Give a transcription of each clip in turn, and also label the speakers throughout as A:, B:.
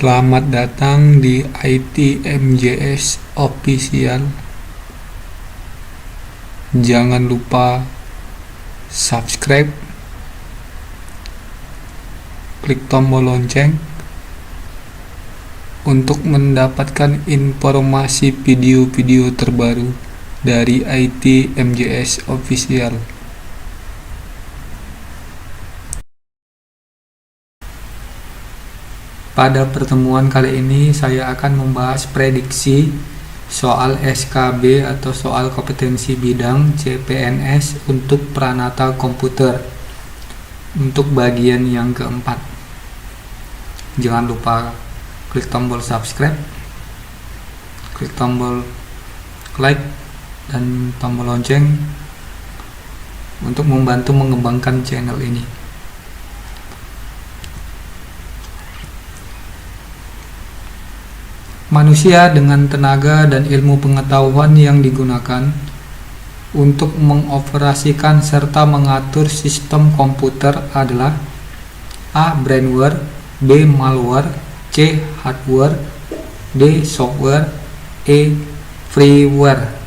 A: Selamat datang di ITMJS Official. Jangan lupa subscribe, klik tombol lonceng untuk mendapatkan informasi video-video terbaru dari ITMJS Official. Pada pertemuan kali ini saya akan membahas prediksi soal SKB atau soal kompetensi bidang CPNS untuk Pranata Komputer untuk bagian yang keempat. Jangan lupa klik tombol subscribe, klik tombol like dan tombol lonceng untuk membantu mengembangkan channel ini. Manusia dengan tenaga dan ilmu pengetahuan yang digunakan untuk mengoperasikan serta mengatur sistem komputer adalah A. Brainware, B. Malware, C. Hardware, D. Software, E. Freeware.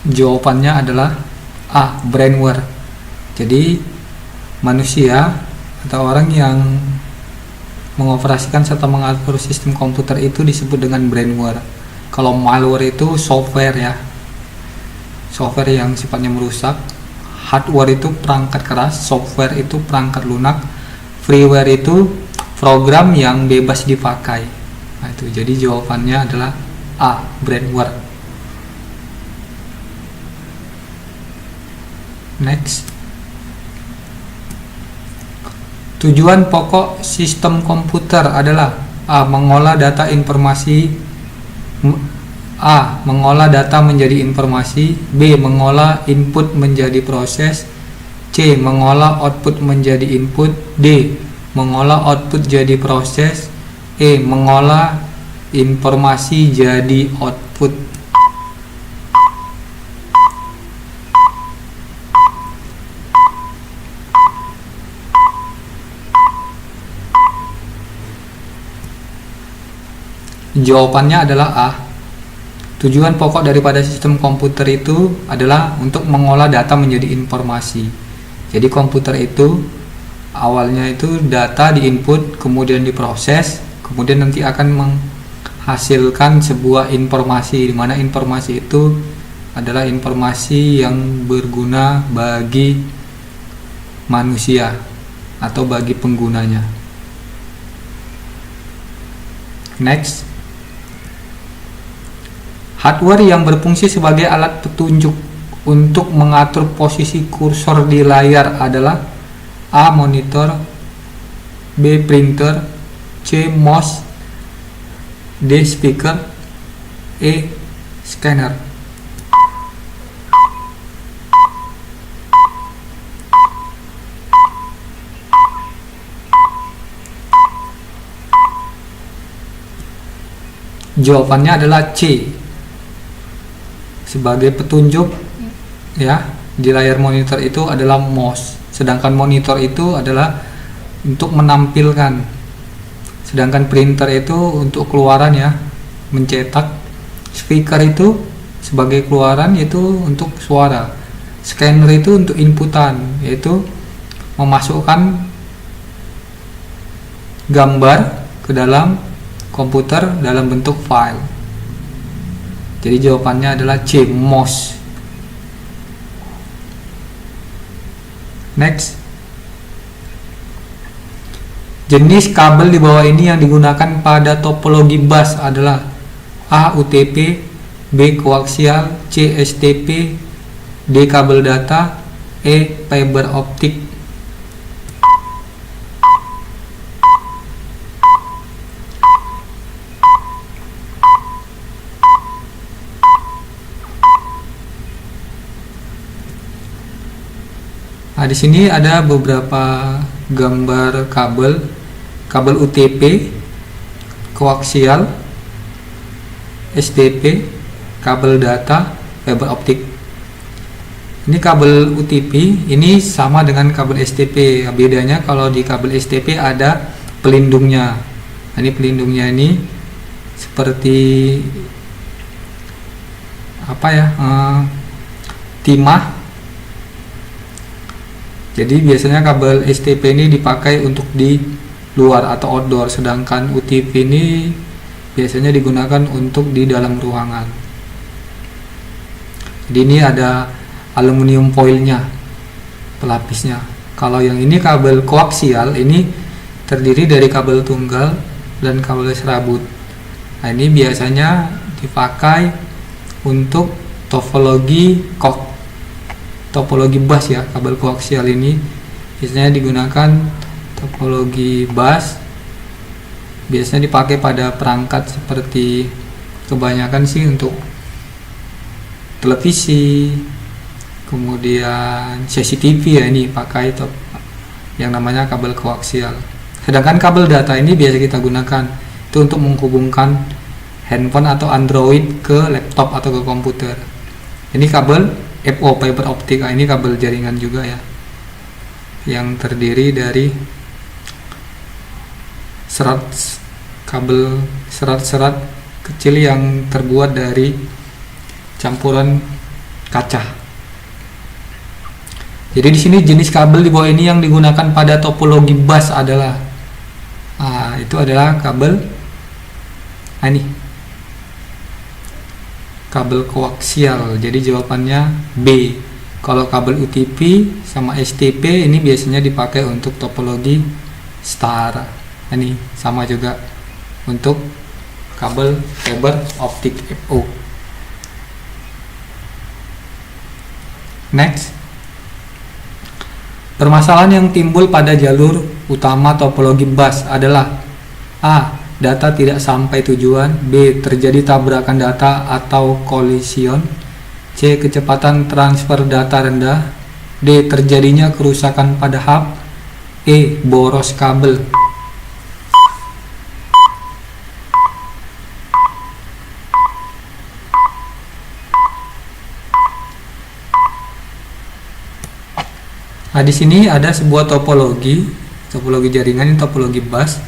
A: Jawabannya adalah A. Brainware. Jadi manusia atau orang yang mengoperasikan serta mengatur sistem komputer itu disebut dengan brainware. Kalau malware itu software ya, software yang sifatnya merusak. Hardware itu perangkat keras, software itu perangkat lunak, freeware itu program yang bebas dipakai. Nah, itu jadi jawabannya adalah A. Brainware. Next. Tujuan pokok sistem komputer adalah A. Mengolah data menjadi informasi, B. Mengolah input menjadi proses, C. Mengolah output menjadi input, D. Mengolah output jadi proses, E. Mengolah informasi jadi output. Jawabannya adalah A. Tujuan pokok daripada sistem komputer itu adalah untuk mengolah data menjadi informasi. Jadi komputer itu awalnya itu data diinput, kemudian diproses, kemudian nanti akan menghasilkan sebuah informasi, di mana informasi itu adalah informasi yang berguna bagi manusia atau bagi penggunanya. Next. Hardware yang berfungsi sebagai alat petunjuk untuk mengatur posisi kursor di layar adalah A. Monitor, B. Printer, C. Mouse, D. Speaker, E. Scanner. Jawabannya adalah C. Sebagai petunjuk ya di layar monitor itu adalah mouse, sedangkan monitor itu adalah untuk menampilkan, sedangkan printer itu untuk keluaran ya, mencetak. Speaker itu sebagai keluaran, yaitu untuk suara. Scanner itu untuk inputan, yaitu memasukkan gambar ke dalam komputer dalam bentuk file. Jadi jawabannya adalah C. Mouse. Next. Jenis kabel di bawah ini yang digunakan pada topologi bus adalah A. UTP, B. Koaksial, C. STP, D. Kabel data, E. Fiber optik. Nah, di sini ada beberapa gambar kabel UTP, koaksial, STP, kabel data fiber optik. Ini kabel UTP, ini sama dengan kabel STP. Bedanya kalau di kabel STP ada pelindungnya. Nah, ini pelindungnya ini seperti apa ya? Timah. Jadi biasanya kabel STP ini dipakai untuk di luar atau outdoor, sedangkan UTP ini biasanya digunakan untuk di dalam ruangan. Jadi ini ada aluminium foilnya, pelapisnya. Kalau yang ini kabel koaksial, ini terdiri dari kabel tunggal dan kabel serabut. Nah, ini biasanya dipakai untuk topologi bus ya. Kabel koaksial ini biasanya digunakan topologi bus, biasanya dipakai pada perangkat seperti, kebanyakan sih untuk televisi, kemudian CCTV ya, ini pakai yang namanya kabel koaksial. Sedangkan kabel data ini biasa kita gunakan itu untuk menghubungkan handphone atau Android ke laptop atau ke komputer. Ini kabel FO, fiber optik. Ini kabel jaringan juga ya, yang terdiri dari kabel serat-serat kecil yang terbuat dari campuran kaca. Jadi di sini jenis kabel di bawah ini yang digunakan pada topologi bus adalah itu adalah kabel ini kabel koaksial. Jadi jawabannya B. Kalau kabel UTP sama STP ini biasanya dipakai untuk topologi star. Ini sama juga untuk kabel fiber optik FO. Next, permasalahan yang timbul pada jalur utama topologi bus adalah A. Data tidak sampai tujuan. B. Terjadi tabrakan data atau kolision. C. Kecepatan transfer data rendah. D. Terjadinya kerusakan pada hub. E. Boros kabel. Nah, di sini ada sebuah topologi jaringan, ini topologi bus.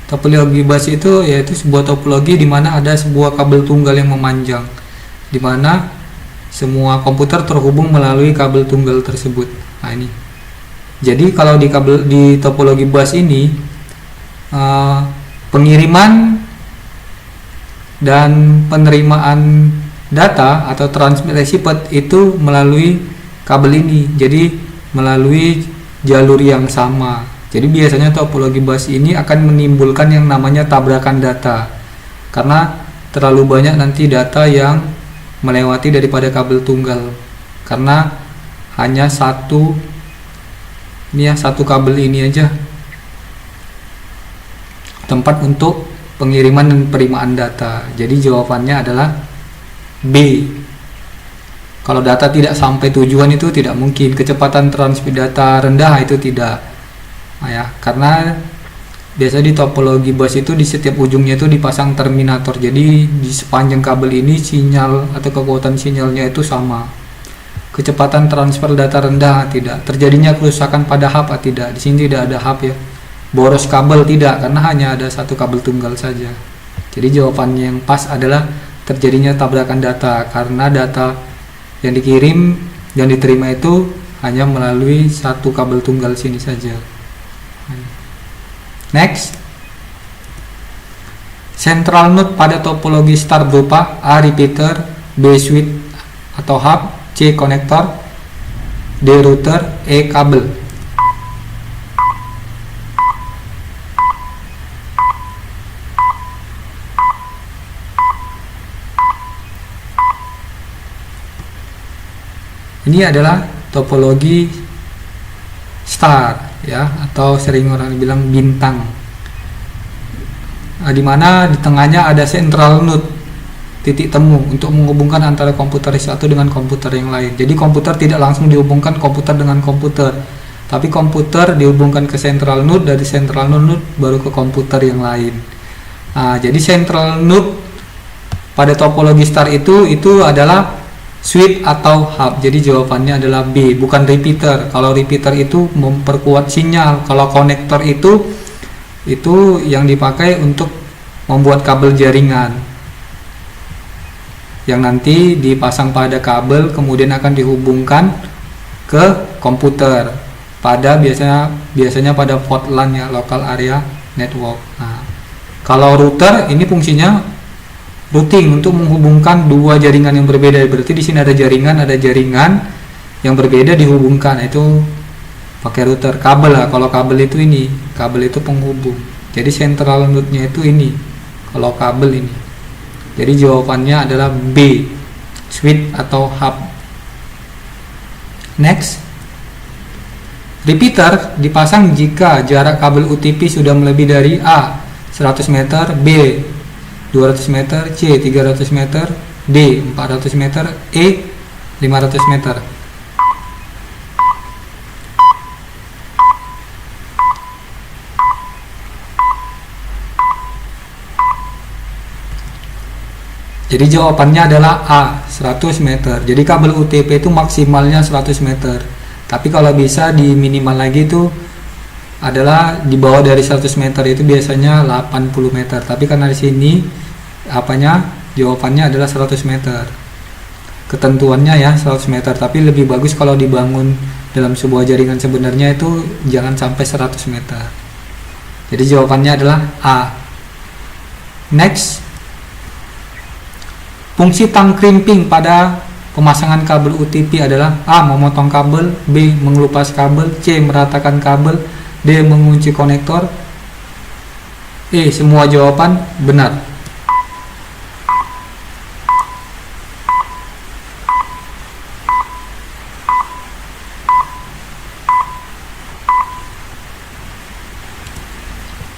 A: Topologi bus itu yaitu sebuah topologi di mana ada sebuah kabel tunggal yang memanjang, di mana semua komputer terhubung melalui kabel tunggal tersebut. Nah, ini. Jadi kalau di topologi bus ini pengiriman dan penerimaan data atau transmit receive itu melalui kabel ini. Jadi melalui jalur yang sama. Jadi biasanya topologi bus ini akan menimbulkan yang namanya tabrakan data, karena terlalu banyak nanti data yang melewati daripada kabel tunggal, karena hanya satu kabel ini aja tempat untuk pengiriman dan penerimaan data. Jadi jawabannya adalah B. Kalau data tidak sampai tujuan itu tidak mungkin. Kecepatan transmit data rendah itu tidak. Nah, ya, karena biasa di topologi bus itu di setiap ujungnya itu dipasang terminator. Jadi di sepanjang kabel ini sinyal atau kekuatan sinyalnya itu sama. Kecepatan transfer data rendah tidak. Terjadinya kerusakan pada hub tidak. Di sini tidak ada hub ya. Boros kabel tidak, karena hanya ada satu kabel tunggal saja. Jadi jawabannya yang pas adalah terjadinya tabrakan data, karena data yang dikirim dan diterima itu hanya melalui satu kabel tunggal sini saja. Next, central node pada topologi star berupa A. repeater, B. switch atau hub, C. konektor, D. router, E. kabel. Ini adalah topologi star ya, atau sering orang bilang bintang. Di mana di tengahnya ada central node, titik temu untuk menghubungkan antara komputer satu dengan komputer yang lain. Jadi komputer tidak langsung dihubungkan komputer dengan komputer, tapi komputer dihubungkan ke central node, dari central node baru ke komputer yang lain. Jadi central node pada topologi star itu adalah switch atau hub. Jadi jawabannya adalah B, bukan repeater. Kalau repeater itu memperkuat sinyal, kalau konektor itu yang dipakai untuk membuat kabel jaringan yang nanti dipasang pada kabel kemudian akan dihubungkan ke komputer pada biasanya pada port LAN ya, local area network. Nah, kalau router ini fungsinya routing untuk menghubungkan dua jaringan yang berbeda. Berarti di sini ada jaringan yang berbeda dihubungkan, itu pakai router. Kabel lah, kalau kabel itu kabel itu penghubung. Jadi central node-nya itu ini. Kalau kabel ini. Jadi jawabannya adalah B, switch atau hub. Next, repeater dipasang jika jarak kabel UTP sudah melebihi dari A 100 meter, B 200 meter, C 300 meter, D 400 meter, E 500 meter. Jadi jawabannya adalah A, 100 meter. Jadi kabel UTP itu maksimalnya 100 meter. Tapi kalau bisa di minimal lagi itu adalah di bawah dari 100 meter itu biasanya 80 meter. Tapi karena di sini jawabannya adalah 100 meter. Ketentuannya ya 100 meter, tapi lebih bagus kalau dibangun dalam sebuah jaringan sebenarnya itu jangan sampai 100 meter. Jadi jawabannya adalah A. Next, fungsi tang crimping pada pemasangan kabel UTP adalah A. Memotong kabel, B. mengelupas kabel, C. meratakan kabel, D. mengunci konektor, E. semua jawaban benar.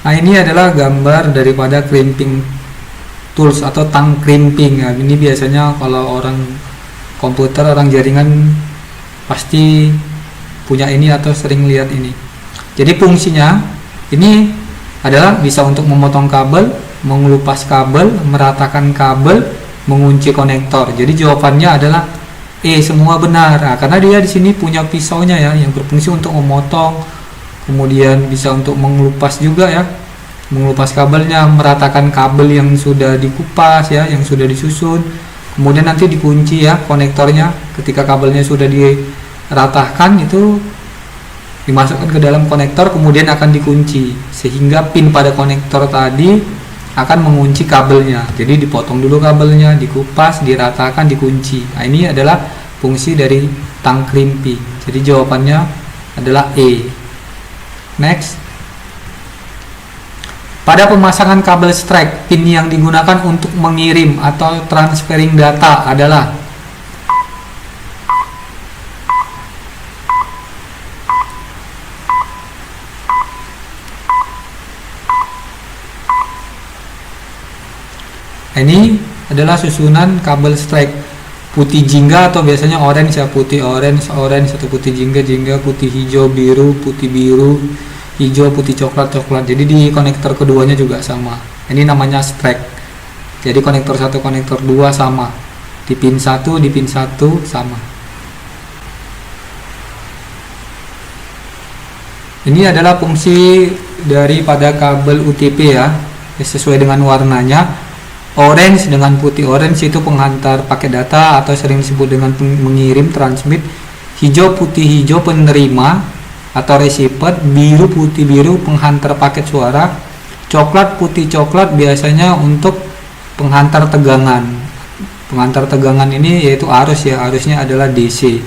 A: Nah, ini adalah gambar daripada crimping tools atau tang crimping ya. Ini biasanya kalau orang komputer, orang jaringan pasti punya ini atau sering lihat ini. Jadi fungsinya ini adalah bisa untuk memotong kabel, mengelupas kabel, meratakan kabel, mengunci konektor. Jadi jawabannya adalah E, semua benar. Nah, karena dia di sini punya pisaunya ya yang berfungsi untuk memotong, kemudian bisa untuk mengelupas juga ya. Mengelupas kabelnya, meratakan kabel yang sudah dikupas ya, yang sudah disusun, kemudian nanti dikunci ya konektornya. Ketika kabelnya sudah diratakan itu dimasukkan ke dalam konektor, kemudian akan dikunci sehingga pin pada konektor tadi akan mengunci kabelnya. Jadi dipotong dulu kabelnya, dikupas, diratakan, dikunci. Nah, ini adalah fungsi dari tang crimping. Jadi jawabannya adalah E. Next, pada pemasangan kabel strike, pin yang digunakan untuk mengirim atau transferring data adalah ini adalah susunan kabel strike putih jingga atau biasanya orange ya, putih orange atau putih jingga putih hijau biru, putih biru, hijau, putih coklat. Jadi di konektor keduanya juga sama. Ini namanya strike. Jadi konektor 1, konektor 2 sama. Di pin 1, di pin 1 sama. Ini adalah fungsi daripada kabel UTP ya. Sesuai dengan warnanya. Orange dengan putih orange itu penghantar paket data atau sering disebut dengan mengirim, transmit. Hijau putih hijau penerima atau receiver, biru putih biru penghantar paket suara, coklat putih coklat biasanya untuk penghantar tegangan. Penghantar tegangan ini yaitu arus ya, arusnya adalah DC.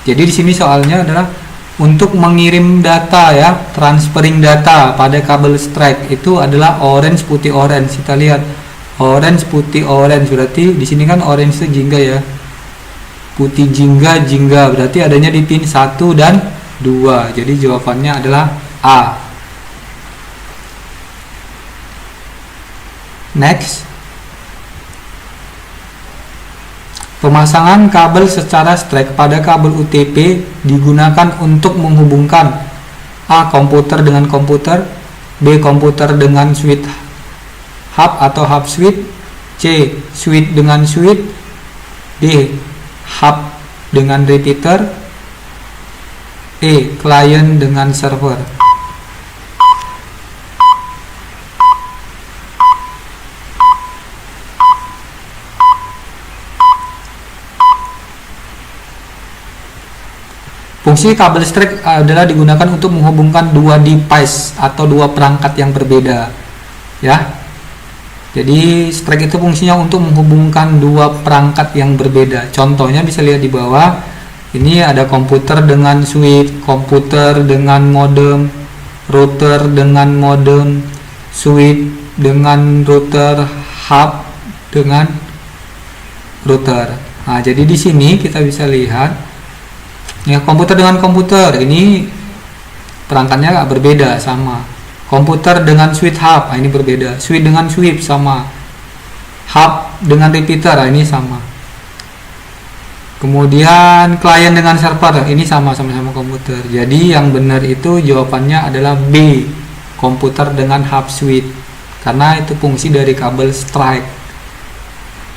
A: Jadi di sini soalnya adalah untuk mengirim data ya, transferring data pada kabel strike itu adalah orange putih orange. Kita lihat orange putih orange, berarti di sini kan orange itu jingga ya, putih jingga berarti adanya di pin 1 dan 2. Jadi jawabannya adalah A. Next, pemasangan kabel secara strike pada kabel UTP digunakan untuk menghubungkan A. komputer dengan komputer, B. komputer dengan switch hub atau hub switch, C. C. Switch dengan switch. D. Hub dengan repeater. E. Client dengan server. Fungsi kabel strike adalah digunakan untuk menghubungkan dua device atau dua perangkat yang berbeda, ya. Jadi strike itu fungsinya untuk menghubungkan dua perangkat yang berbeda. Contohnya bisa lihat di bawah. Ini ada komputer dengan switch, komputer dengan modem, router dengan modem, switch dengan router, hub dengan router. Nah, jadi di sini kita bisa lihat ya, komputer dengan komputer ini perangkatnya agak berbeda, sama. Komputer dengan switch hub, ini berbeda. Switch dengan switch sama. Hub dengan repeater, ini sama. Kemudian client dengan server, ini sama-sama komputer. Jadi yang benar itu jawabannya adalah B, komputer dengan hub switch, karena itu fungsi dari kabel strike.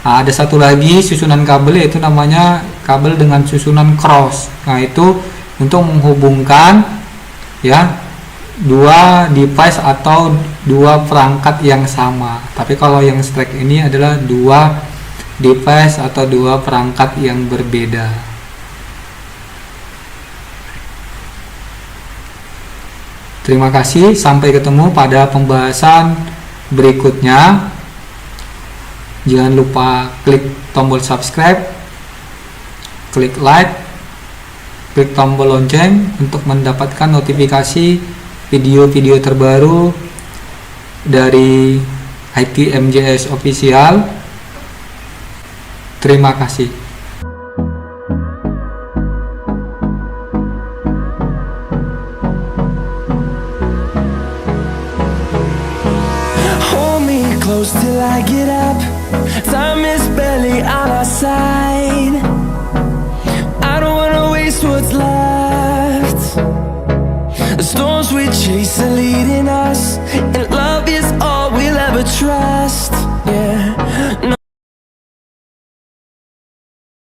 A: Nah, ada satu lagi susunan kabel, yaitu namanya kabel dengan susunan cross. Nah, itu untuk menghubungkan ya dua device atau dua perangkat yang sama. Tapi kalau yang strike ini adalah dua device atau dua perangkat yang berbeda. Terima kasih, sampai ketemu pada pembahasan berikutnya. Jangan lupa klik tombol subscribe, klik like, klik tombol lonceng untuk mendapatkan notifikasi video-video terbaru dari ITMJS Official. Terima kasih.
B: Hold me close till I get up. Time is barely on our side. I don't wanna waste what's left. The storms we chase are leading us.